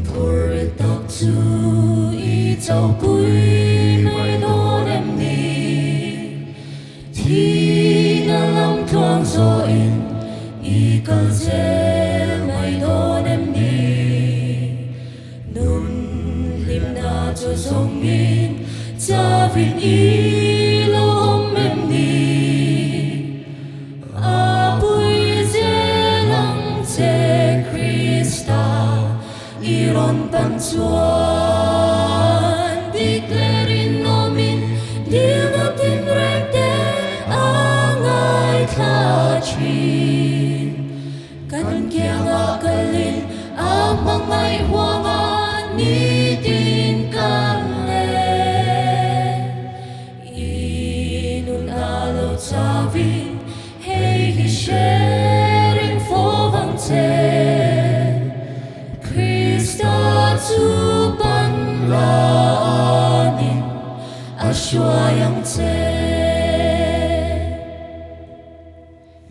Phur tóc chu y châu bụi mai đô em ni thi na lam thoáng gió in y câu dê mai đô em ni nun lim na cho sông in cha vin y lo om em ni a bụi dê lăng dê Krista iron pancuan declaring nomin dil natin rekte angay kachin kanon kaya nga kalin amang may huwangan nitin kanlen inun alo tavin hey he sharing for vang zu banlanin asyayang te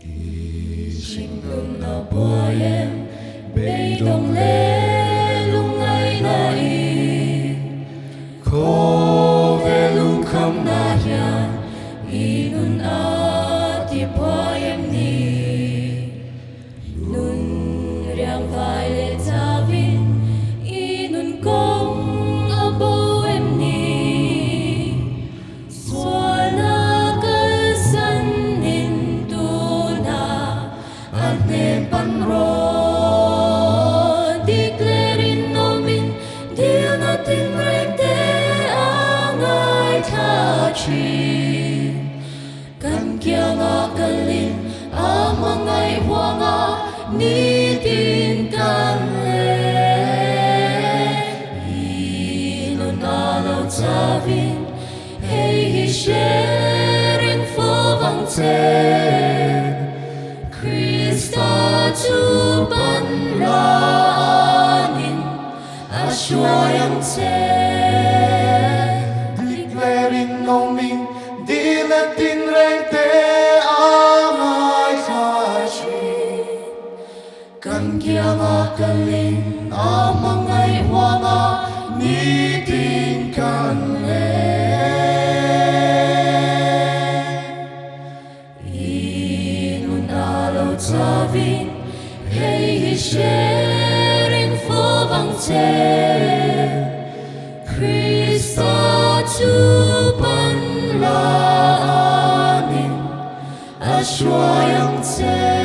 isingkong na buhayen beidong lelong ay nain ko velong kam na yan inun ati buhayen ni nun riang violet avin kong abo em ni swala kalsan nintuna ane panro declaring nomin dil natin rekte angay kachin kan kya nga kalin amang ay huwanga nitin kanlen Tavin, hey, he sharing for vang ten. Krista tu banlanin asyayang ten. Declaring nomin di natin rekte angay kachin kan kya nga kalin amang ay huwanga nitin inun alo tavin hey he sharing for vang ten Krista tu banlanin asyayang ten